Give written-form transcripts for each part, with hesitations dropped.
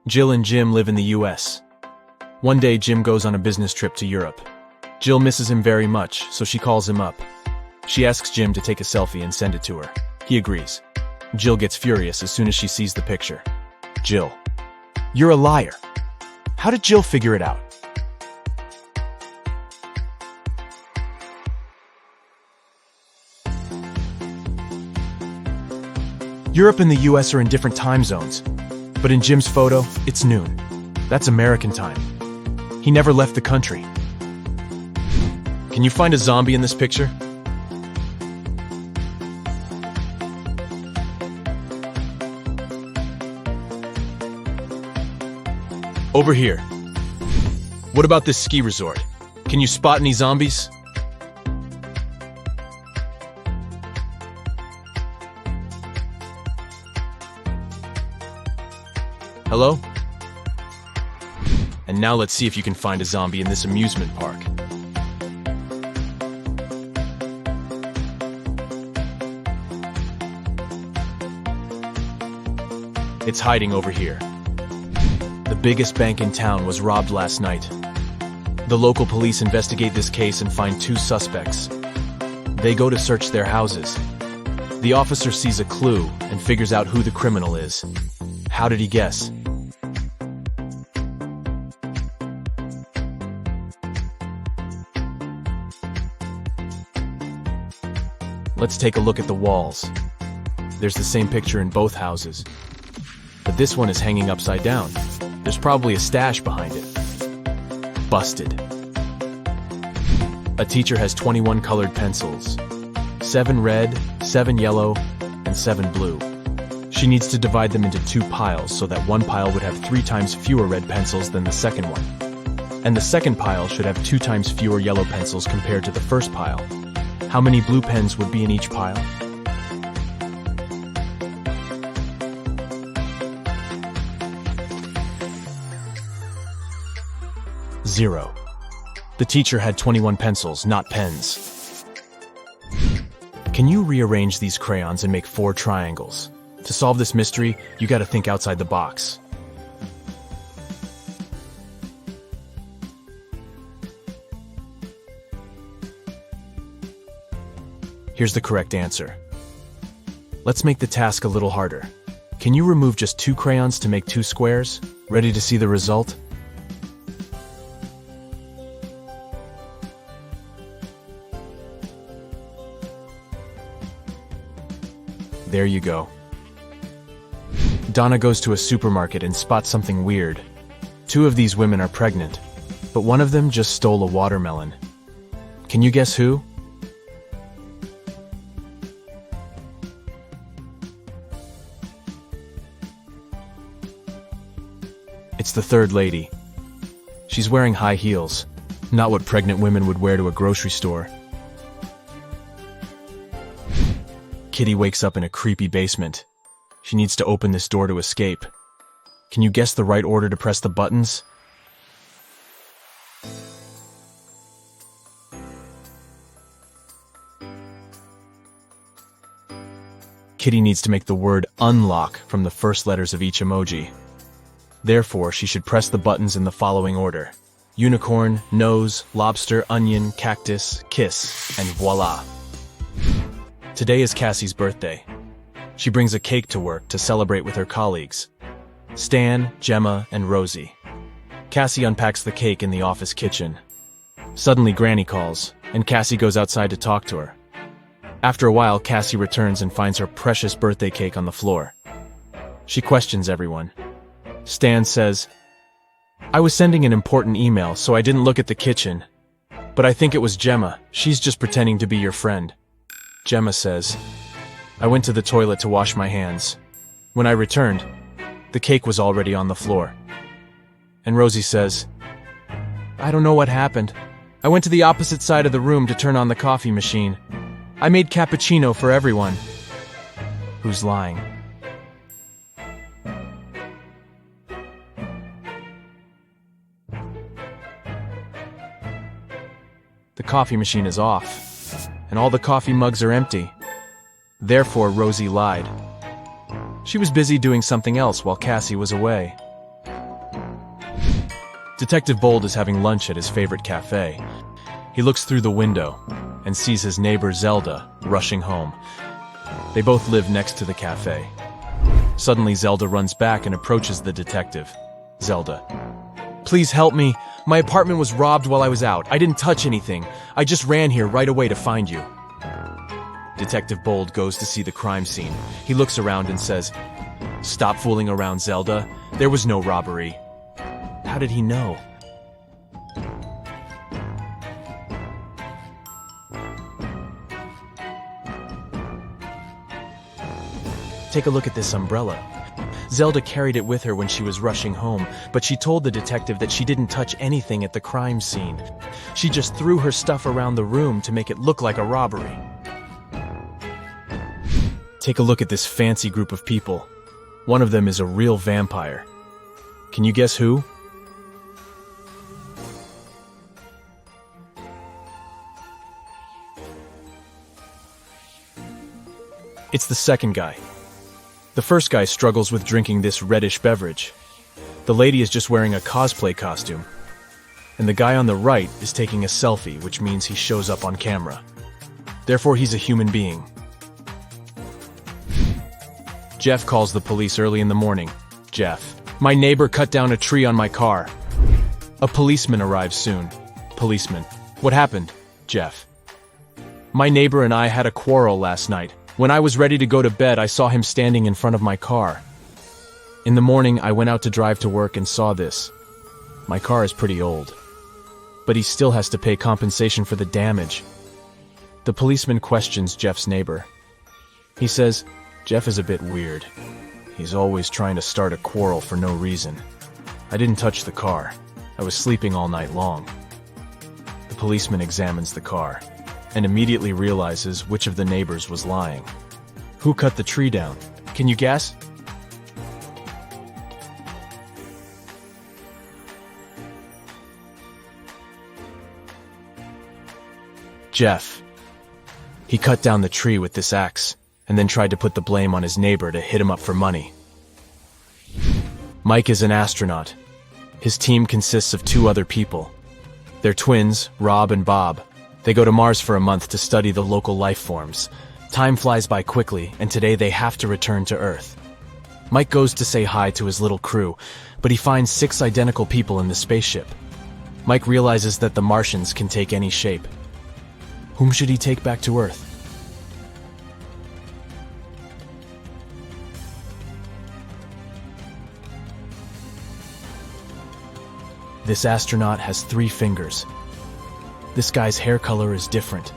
Jill and Jim live in the US. One day, Jim goes on a business trip to Europe. Jill misses him very much, so she calls him up. She asks Jim to take a selfie and send it to her. He agrees. Jill gets furious as soon as she sees the picture. Jill: "You're a liar. How did Jill figure it out?" Europe and the US are in different time zones, but in Jim's photo, it's noon. That's American time. He never left the country. Can you find a zombie in this picture? Over here. What about this ski resort? Can you spot any zombies? Hello? And now let's see if you can find a zombie in this amusement park. It's hiding over here. The biggest bank in town was robbed last night. The local police investigate this case and find 2 suspects. They go to search their houses. The officer sees a clue and figures out who the criminal is. How did he guess? Let's take a look at the walls. There's the same picture in both houses, but this one is hanging upside down. There's probably a stash behind it. Busted. A teacher has 21 colored pencils. 7 red, 7 yellow, and 7 blue. She needs to divide them into 2 piles so that one pile would have 3 times fewer red pencils than the second one. And the second pile should have 2 times fewer yellow pencils compared to the first pile. How many blue pens would be in each pile? Zero. The teacher had 21 pencils, not pens. Can you rearrange these crayons and make 4 triangles? To solve this mystery, you gotta think outside the box. Here's the correct answer. Let's make the task a little harder. Can you remove just 2 crayons to make 2 squares? Ready to see the result? There you go. Donna goes to a supermarket and spots something weird. 2 of these women are pregnant, but one of them just stole a watermelon. Can you guess who? It's the third lady. She's wearing high heels, not what pregnant women would wear to a grocery store. Kitty wakes up in a creepy basement. She needs to open this door to escape. Can you guess the right order to press the buttons? Kitty needs to make the word unlock from the first letters of each emoji. Therefore, she should press the buttons in the following order: unicorn, nose, lobster, onion, cactus, kiss, and voila. Today is Cassie's birthday. She brings a cake to work to celebrate with her colleagues, Stan, Gemma, and Rosie. Cassie unpacks the cake in the office kitchen. Suddenly, Granny calls, and Cassie goes outside to talk to her. After a while, Cassie returns and finds her precious birthday cake on the floor. She questions everyone. Stan says, "I was sending an important email, so I didn't look at the kitchen. But I think it was Gemma. She's just pretending to be your friend." Gemma says, "I went to the toilet to wash my hands. When I returned, the cake was already on the floor." And Rosie says, "I don't know what happened. I went to the opposite side of the room to turn on the coffee machine. I made cappuccino for everyone." Who's lying? The coffee machine is off, and all the coffee mugs are empty. Therefore, Rosie lied. She was busy doing something else while Cassie was away. Detective Bold is having lunch at his favorite cafe. He looks through the window and sees his neighbor Zelda rushing home. They both live next to the cafe. Suddenly, Zelda runs back and approaches the detective. Zelda: "Please help me. My apartment was robbed while I was out. I didn't touch anything. I just ran here right away to find you." Detective Bold goes to see the crime scene. He looks around and says, "Stop fooling around, Zelda. There was no robbery." How did he know? Take a look at this umbrella. Zelda carried it with her when she was rushing home, but she told the detective that she didn't touch anything at the crime scene. She just threw her stuff around the room to make it look like a robbery. Take a look at this fancy group of people. One of them is a real vampire. Can you guess who? It's the second guy. The first guy struggles with drinking this reddish beverage. The lady is just wearing a cosplay costume. And the guy on the right is taking a selfie, which means he shows up on camera. Therefore, he's a human being. Jeff calls the police early in the morning. Jeff: "My neighbor cut down a tree on my car." A policeman arrives soon. Policeman: "What happened?" Jeff: "My neighbor and I had a quarrel last night. When I was ready to go to bed, I saw him standing in front of my car. In the morning, I went out to drive to work and saw this. My car is pretty old, but he still has to pay compensation for the damage." The policeman questions Jeff's neighbor. He says, "Jeff is a bit weird. He's always trying to start a quarrel for no reason. I didn't touch the car. I was sleeping all night long." The policeman examines the car and immediately realizes which of the neighbors was lying. Who cut the tree down? Can you guess? Jeff. He cut down the tree with this axe and then tried to put the blame on his neighbor to hit him up for money. Mike is an astronaut. His team consists of 2 other people. They're twins, Rob and Bob. They go to Mars for a month to study the local life forms. Time flies by quickly, and today they have to return to Earth. Mike goes to say hi to his little crew, but he finds 6 identical people in the spaceship. Mike realizes that the Martians can take any shape. Whom should he take back to Earth? This astronaut has 3 fingers. This guy's hair color is different.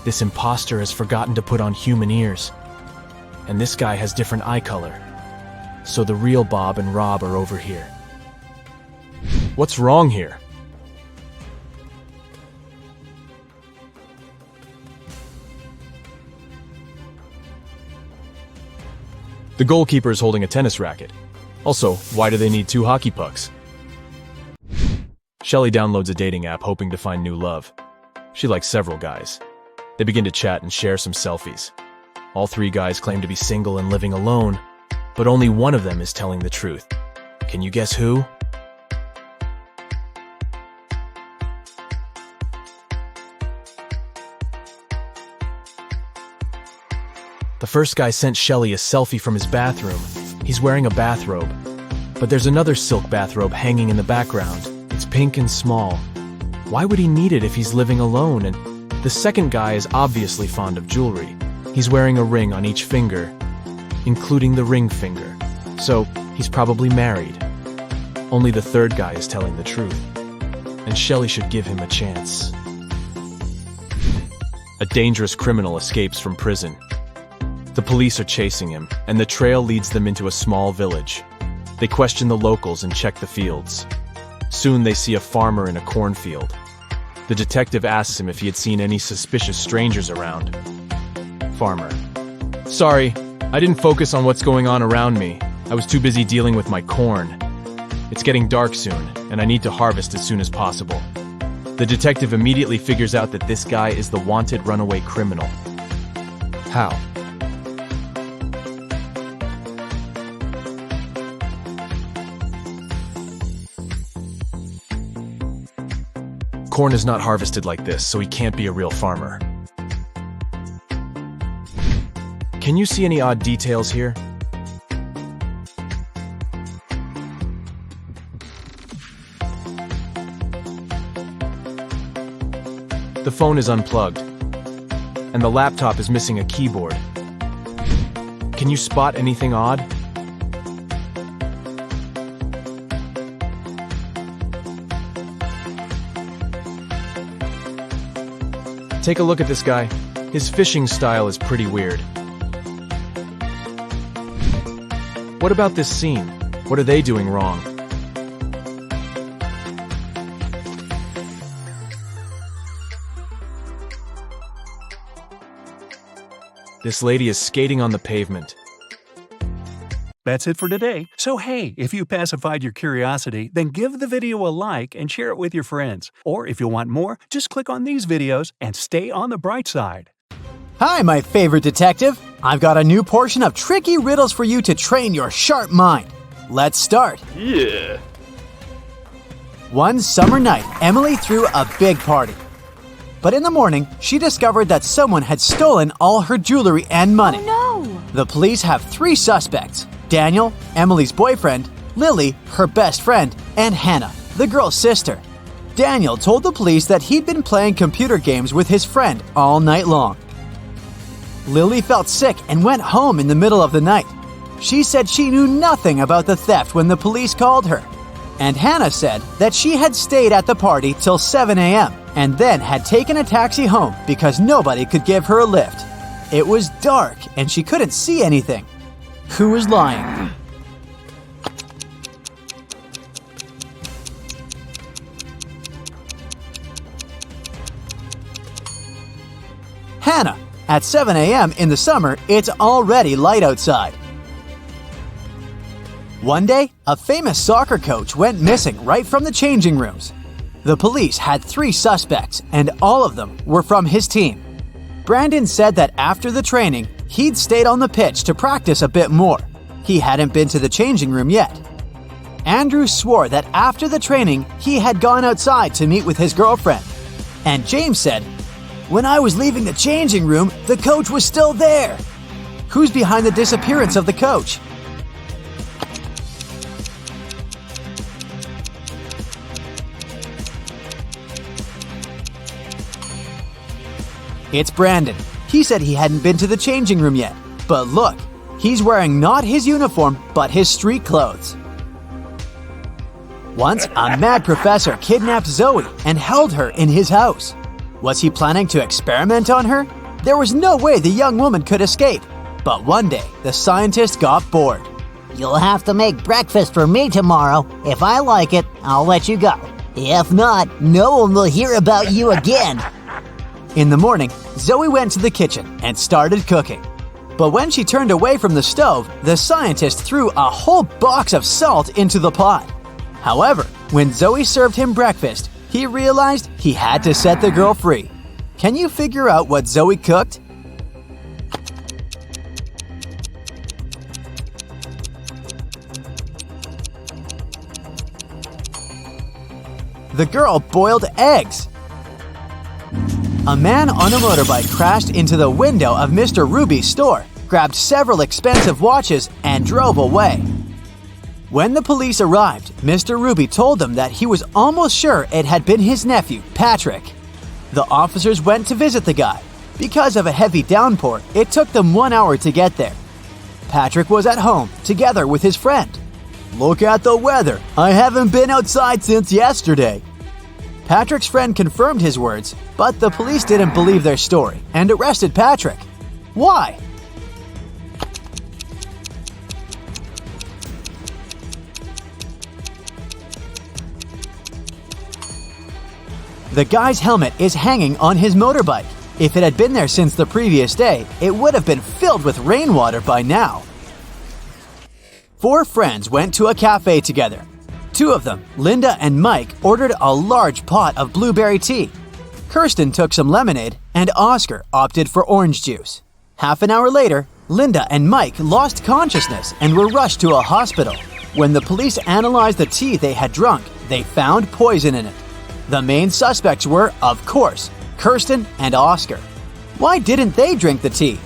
This imposter has forgotten to put on human ears. And this guy has different eye color. So the real Bob and Rob are over here. What's wrong here? The goalkeeper is holding a tennis racket. Also, why do they need 2 hockey pucks? Shelley downloads a dating app hoping to find new love. She likes several guys. They begin to chat and share some selfies. All 3 guys claim to be single and living alone, but only one of them is telling the truth. Can you guess who? The first guy sent Shelley a selfie from his bathroom. He's wearing a bathrobe, but there's another silk bathrobe hanging in the background. It's pink and small. Why would he need it if he's living alone? And the second guy is obviously fond of jewelry. He's wearing a ring on each finger, including the ring finger. So he's probably married. Only the third guy is telling the truth. And Shelley should give him a chance. A dangerous criminal escapes from prison. The police are chasing him, and the trail leads them into a small village. They question the locals and check the fields. Soon they see a farmer in a cornfield. The detective asks him if he had seen any suspicious strangers around. Farmer: "Sorry, I didn't focus on what's going on around me. I was too busy dealing with my corn. It's getting dark soon, and I need to harvest as soon as possible." The detective immediately figures out that this guy is the wanted runaway criminal. How? Corn is not harvested like this, so he can't be a real farmer. Can you see any odd details here? The phone is unplugged, and the laptop is missing a keyboard. Can you spot anything odd? Take a look at this guy. His fishing style is pretty weird. What about this scene? What are they doing wrong? This lady is skating on the pavement. That's it for today. So hey, if you pacified your curiosity, then give the video a like and share it with your friends. Or if you want more, just click on these videos and stay on the bright side. Hi, my favorite detective. I've got a new portion of tricky riddles for you to train your sharp mind. Let's start. Yeah. One summer night, Emily threw a big party. But in the morning, she discovered that someone had stolen all her jewelry and money. Oh no! The police have 3 suspects: Daniel, Emily's boyfriend, Lily, her best friend, and Hannah, the girl's sister. Daniel told the police that he'd been playing computer games with his friend all night long. Lily felt sick and went home in the middle of the night. She said she knew nothing about the theft when the police called her. And Hannah said that she had stayed at the party till 7 a.m. and then had taken a taxi home because nobody could give her a lift. It was dark and she couldn't see anything. Who was lying? Hannah. At 7 a.m. in the summer, it's already light outside. One day, a famous soccer coach went missing right from the changing rooms. The police had 3 suspects, and all of them were from his team. Brandon said that after the training, he'd stayed on the pitch to practice a bit more. He hadn't been to the changing room yet. Andrew swore that after the training, he had gone outside to meet with his girlfriend. And James said, "When I was leaving the changing room, the coach was still there." Who's behind the disappearance of the coach? It's Brandon. He said he hadn't been to the changing room yet. But look, he's wearing not his uniform, but his street clothes. Once, a mad professor kidnapped Zoe and held her in his house. Was he planning to experiment on her? There was no way the young woman could escape. But one day, the scientist got bored. "You'll have to make breakfast for me tomorrow. If I like it, I'll let you go. If not, no one will hear about you again." In the morning, Zoe went to the kitchen and started cooking. But when she turned away from the stove, the scientist threw a whole box of salt into the pot. However, when Zoe served him breakfast, he realized he had to set the girl free. Can you figure out what Zoe cooked? The girl boiled eggs. A man on a motorbike crashed into the window of Mr. Ruby's store, grabbed several expensive watches, and drove away. When the police arrived, Mr. Ruby told them that he was almost sure it had been his nephew, Patrick. The officers went to visit the guy. Because of a heavy downpour, it took them 1 hour to get there. Patrick was at home, together with his friend. "Look at the weather. I haven't been outside since yesterday." Patrick's friend confirmed his words, but the police didn't believe their story and arrested Patrick. Why? The guy's helmet is hanging on his motorbike. If it had been there since the previous day, it would have been filled with rainwater by now. 4 friends went to a cafe together. 2 of them, Linda and Mike, ordered a large pot of blueberry tea. Kirsten took some lemonade, and Oscar opted for orange juice. Half an hour later, Linda and Mike lost consciousness and were rushed to a hospital. When the police analyzed the tea they had drunk, they found poison in it. The main suspects were, of course, Kirsten and Oscar. Why didn't they drink the tea?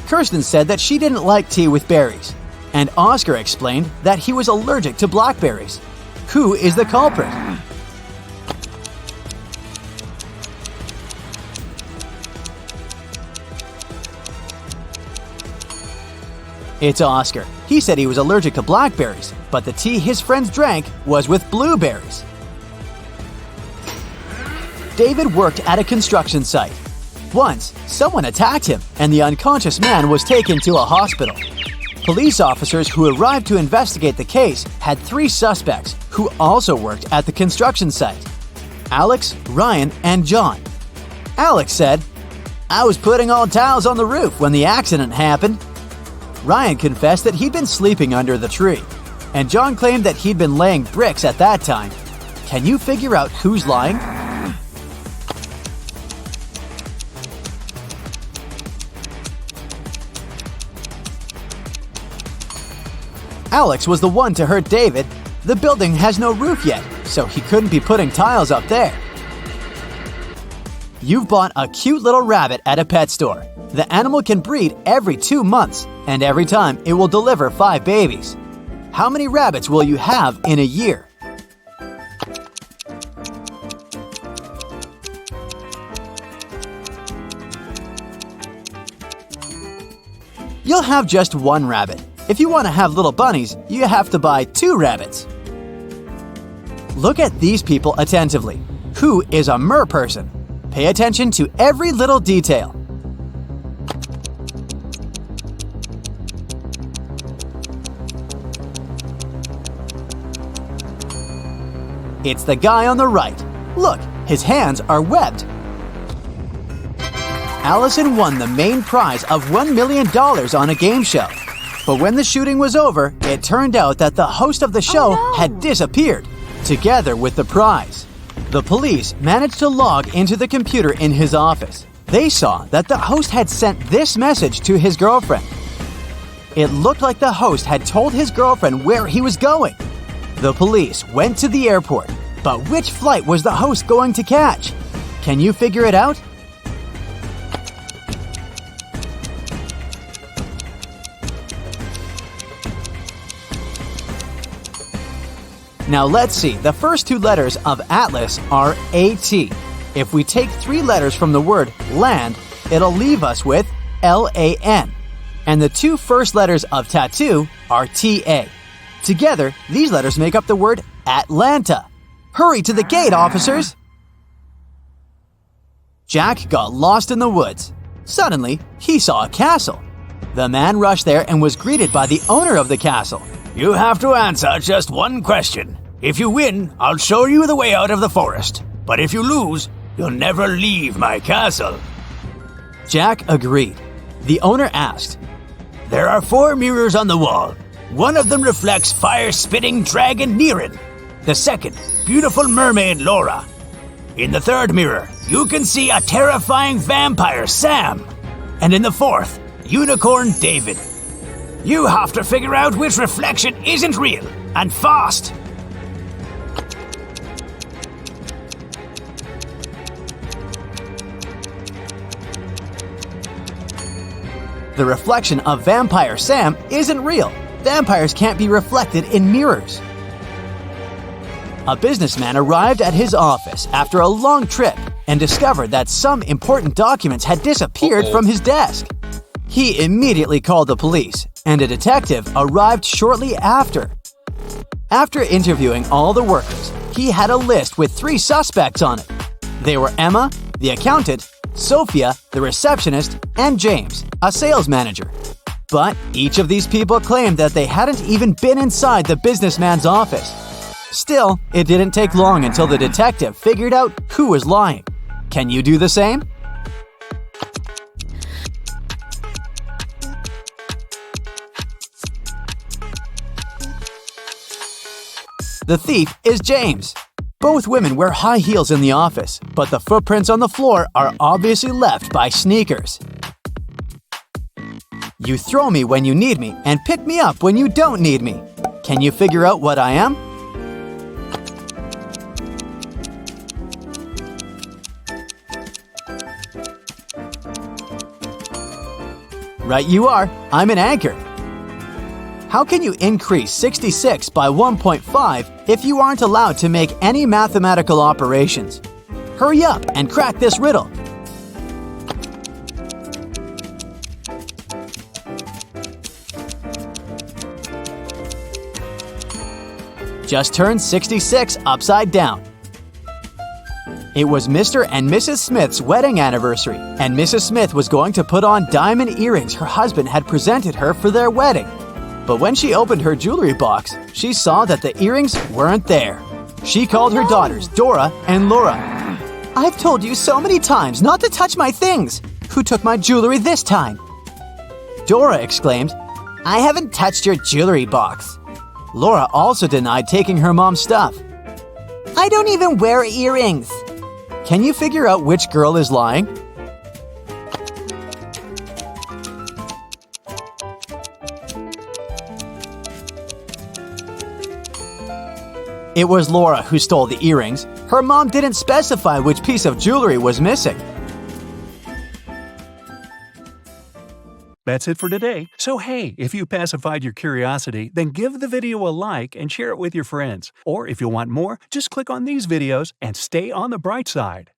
Kirsten said that she didn't like tea with berries, and Oscar explained that he was allergic to blackberries. Who is the culprit? It's Oscar. He said he was allergic to blackberries, but the tea his friends drank was with blueberries. David worked at a construction site. Once, someone attacked him, and the unconscious man was taken to a hospital. Police officers who arrived to investigate the case had 3 suspects who also worked at the construction site: Alex, Ryan, and John. Alex said, "I was putting all towels on the roof when the accident happened." Ryan confessed that he'd been sleeping under the tree, and John claimed that he'd been laying bricks at that time. Can you figure out who's lying? Alex was the one to hurt David. The building has no roof yet, so he couldn't be putting tiles up there. You've bought a cute little rabbit at a pet store. The animal can breed every 2 months, and every time it will deliver 5 babies. How many rabbits will you have in a year? You'll have just 1 rabbit. If you want to have little bunnies, you have to buy 2 rabbits. Look at these people attentively. Who is a mer person? Pay attention to every little detail. It's the guy on the right. Look, his hands are webbed. Allison won the main prize of $1 million on a game show. But when the shooting was over, it turned out that the host of the show had disappeared, together with the prize. The police managed to log into the computer in his office. They saw that the host had sent this message to his girlfriend. It looked like the host had told his girlfriend where he was going. The police went to the airport, but which flight was the host going to catch? Can you figure it out? Now let's see, the first 2 letters of Atlas are AT. If we take 3 letters from the word land, it'll leave us with LAN. And the 2 first letters of tattoo are TA. Together, these letters make up the word Atlanta. Hurry to the gate, officers! Jack got lost in the woods. Suddenly, he saw a castle. The man rushed there and was greeted by the owner of the castle. You have to answer just 1 question. If you win, I'll show you the way out of the forest. But if you lose, you'll never leave my castle. Jack agreed. The owner asked, There are 4 mirrors on the wall. One of them reflects fire-spitting dragon Nirin. The second, beautiful mermaid Laura. In the 3rd mirror, you can see a terrifying vampire Sam. And in the 4th, unicorn David. You have to figure out which reflection isn't real, and fast! The reflection of Vampire Sam isn't real. Vampires can't be reflected in mirrors. A businessman arrived at his office after a long trip and discovered that some important documents had disappeared from his desk. He immediately called the police, and a detective arrived shortly after. After interviewing all the workers, he had a list with 3 suspects on it. They were Emma, the accountant, Sophia, the receptionist, and James, a sales manager. But each of these people claimed that they hadn't even been inside the businessman's office. Still, it didn't take long until the detective figured out who was lying. Can you do the same? The thief is James. Both women wear high heels in the office, but the footprints on the floor are obviously left by sneakers. You throw me when you need me and pick me up when you don't need me. Can you figure out what I am? Right you are. I'm an anchor. How can you increase 66 by 1.5 if you aren't allowed to make any mathematical operations? Hurry up and crack this riddle. Just turn 66 upside down. It was Mr. and Mrs. Smith's wedding anniversary, and Mrs. Smith was going to put on diamond earrings her husband had presented her for their wedding. But when she opened her jewelry box, she saw that the earrings weren't there. She called her daughters, Dora and Laura. "I've told you so many times not to touch my things. Who took my jewelry this time?" Dora exclaimed, "I haven't touched your jewelry box." Laura also denied taking her mom's stuff. "I don't even wear earrings." Can you figure out which girl is lying? It was Laura who stole the earrings. Her mom didn't specify which piece of jewelry was missing. That's it for today. So hey, if you pacified your curiosity, then give the video a like and share it with your friends. Or if you want more, just click on these videos and stay on the bright side.